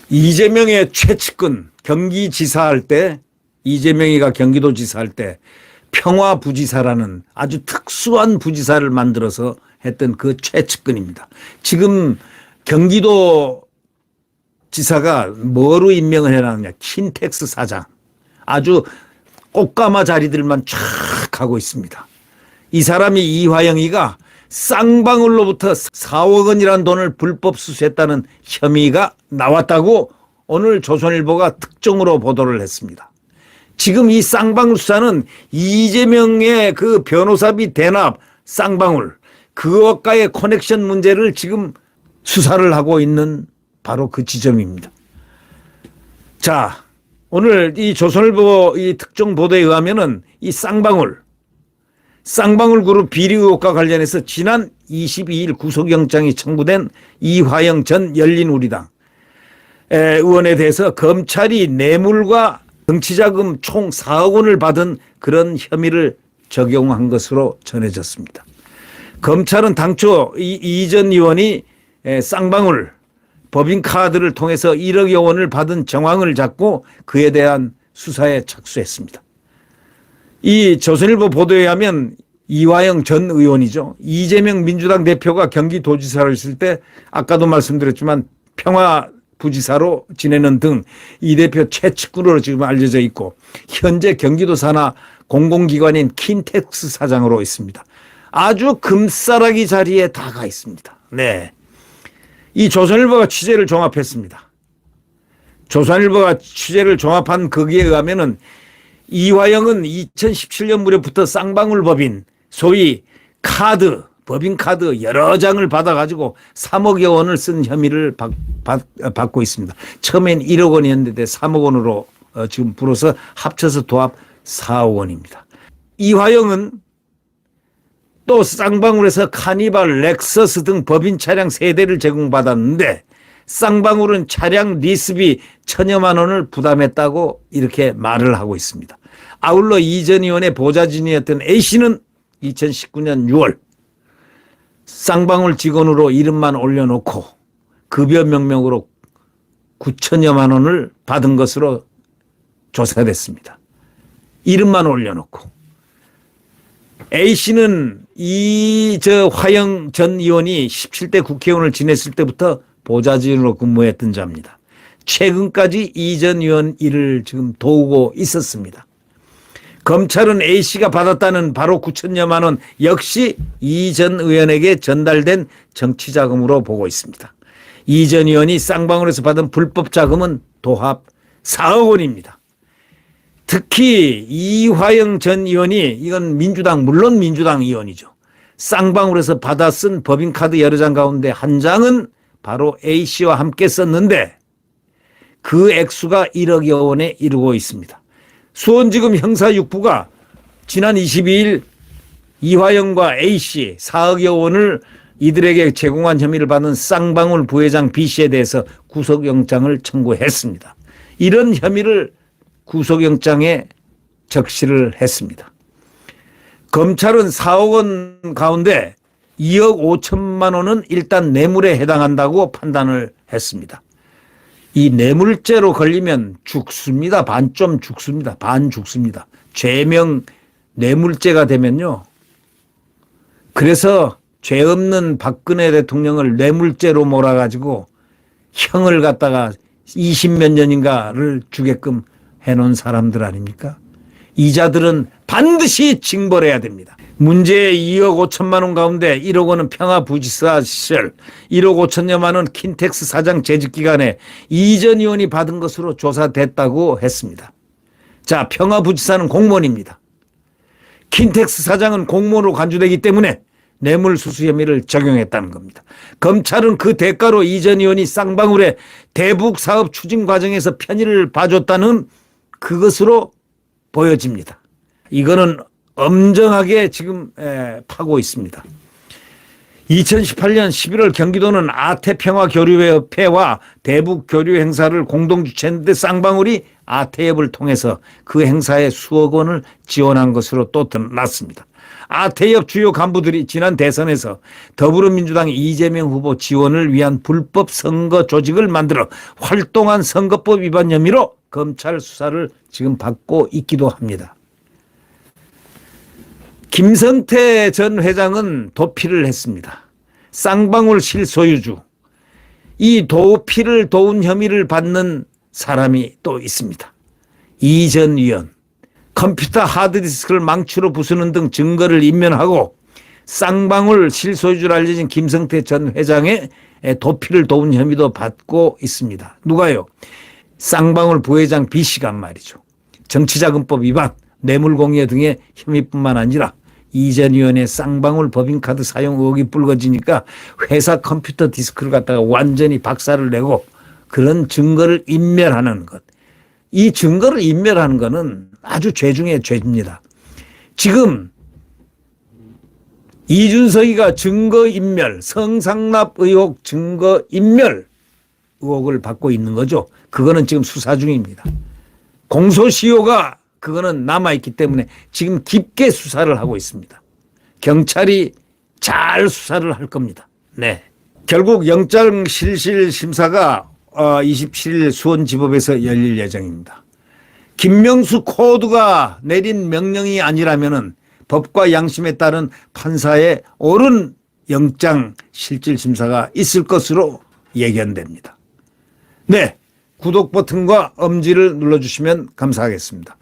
이재명의 최측근 경기지사 할 때, 이재명이가 경기도지사 할 때 평화부지사라는 아주 특수한 부지사를 만들어서 했던 그 최측근입니다. 지금 경기도 지사가 뭐로 임명을 해놨느냐. 킨텍스 사장. 아주 꽃가마 자리들만 쫙 하고 있습니다. 이 사람이 이화영이가 쌍방울로부터 4억 원이라는 돈을 불법 수수했다는 혐의가 나왔다고 오늘 조선일보가 특종으로 보도를 했습니다. 지금 이 쌍방울 수사는 이재명의 그 변호사비 대납 쌍방울 그것과의 커넥션 문제를 지금 수사를 하고 있는 바로 그 지점입니다. 자, 오늘 이 조선일보 이 특종 보도에 의하면은 이 쌍방울 그룹 비리 의혹과 관련해서 지난 22일 구속영장이 청구된 이화영 전 열린우리당 의원에 대해서 검찰이 뇌물과 정치자금 총 4억 원을 받은 그런 혐의를 적용한 것으로 전해졌습니다. 검찰은 당초 이 전 의원이 쌍방울 법인카드를 통해서 1억여 원을 받은 정황을 잡고 그에 대한 수사에 착수했습니다. 이 조선일보 보도에 의하면 이화영 전 의원이죠. 이재명 민주당 대표가 경기도지사로 있을 때 아까도 말씀드렸지만 평화부지사로 지내는 등 이 대표 최측근으로 지금 알려져 있고 현재 경기도 산하 공공기관인 킨텍스 사장으로 있습니다. 아주 금싸라기 자리에 다 가 있습니다. 네, 이 조선일보가 취재를 종합했습니다. 조선일보가 취재를 종합한 거기에 의하면은 이화영은 2017년 무렵부터 쌍방울 법인 소위 카드 법인카드 여러 장을 받아가지고 3억여 원을 쓴 혐의를 받고 있습니다. 처음엔 1억 원이었는데 3억 원으로 지금 불어서 합쳐서 도합 4억 원입니다. 이화영은 또 쌍방울에서 카니발, 렉서스 등 법인 차량 3대를 제공받았는데 쌍방울은 차량 리스비 1,000여만 원을 부담했다고 이렇게 말을 하고 있습니다. 아울러 이 전 의원의 보좌진이었던 A씨는 2019년 6월 쌍방울 직원으로 이름만 올려놓고 급여 명목으로 9천여만 원을 받은 것으로 조사됐습니다. 이름만 올려놓고. A씨는 화영 전 의원이 17대 국회의원을 지냈을 때부터 보좌진으로 근무했던 자입니다. 최근까지 이 전 의원 일을 지금 도우고 있었습니다. 검찰은 A씨가 받았다는 바로 9천여만 원 역시 이 전 의원에게 전달된 정치자금으로 보고 있습니다. 이 전 의원이 쌍방울에서 받은 불법 자금은 도합 4억 원입니다. 특히 이화영 전 의원이 이건 물론 민주당 의원이죠. 쌍방울에서 받아 쓴 법인카드 여러 장 가운데 한 장은 바로 A씨와 함께 썼는데 그 액수가 1억여 원에 이르고 있습니다. 수원지검 형사 6부가 지난 22일 이화영과 A씨 4억여 원을 이들에게 제공한 혐의를 받은 쌍방울 부회장 B씨에 대해서 구속영장을 청구했습니다. 이런 혐의를 구속영장에 적시를 했습니다. 검찰은 4억 원 가운데 2억 5천만 원은 일단 뇌물에 해당한다고 판단을 했습니다. 이 뇌물죄로 걸리면 죽습니다. 반 죽습니다. 죄명 뇌물죄가 되면요. 그래서 죄 없는 박근혜 대통령을 뇌물죄로 몰아가지고 형을 갖다가 20몇 년인가를 주게끔 해놓은 사람들 아닙니까? 이자들은 반드시 징벌해야 됩니다. 문제의 2억 5천만 원 가운데 1억 원은 평화부지사 시절, 1억 5천여만 원 킨텍스 사장 재직기간에 이 전 의원이 받은 것으로 조사됐다고 했습니다. 자, 평화부지사는 공무원입니다. 킨텍스 사장은 공무원으로 간주되기 때문에 뇌물수수 혐의를 적용했다는 겁니다. 검찰은 그 대가로 이 전 의원이 쌍방울의 대북 사업 추진 과정에서 편의를 봐줬다는 그것으로 보여집니다. 이거는 엄정하게 지금 파고 있습니다. 2018년 11월 경기도는 아태평화교류협회와 대북교류 행사를 공동 주최했는데 쌍방울이 아태협을 통해서 그 행사에 수억 원을 지원한 것으로 또 드러났습니다. 아태엽 주요 간부들이 지난 대선에서 더불어민주당 이재명 후보 지원을 위한 불법 선거 조직을 만들어 활동한 선거법 위반 혐의로 검찰 수사를 지금 받고 있기도 합니다. 김성태 전 회장은 도피를 했습니다. 쌍방울 실소유주. 이 도피를 도운 혐의를 받는 사람이 또 있습니다. 이 전 위원. 컴퓨터 하드디스크를 망치로 부수는 등 증거를 인멸하고 쌍방울 실소유주로 알려진 김성태 전 회장의 도피를 도운 혐의도 받고 있습니다. 누가요? 쌍방울 부회장 B씨가 말이죠. 정치자금법 위반, 뇌물공여 등의 혐의뿐만 아니라 이 전 의원의 쌍방울 법인카드 사용 의혹이 불거지니까 회사 컴퓨터 디스크를 갖다가 완전히 박살을 내고 그런 증거를 인멸하는 것. 이 증거를 인멸하는 것은 아주 죄 중에 죄입니다. 지금 이준석이가 증거인멸, 성상납 의혹 증거인멸 의혹을 받고 있는 거죠. 그거는 지금 수사 중입니다. 공소시효가 그거는 남아있기 때문에 지금 깊게 수사를 하고 있습니다. 경찰이 잘 수사를 할 겁니다. 네. 결국 영장실실심사가 27일 수원지법에서 열릴 예정입니다. 김명수 코드가 내린 명령이 아니라면은 법과 양심에 따른 판사의 옳은 영장실질심사가 있을 것으로 예견됩니다. 네. 구독 버튼과 엄지를 눌러주시면 감사하겠습니다.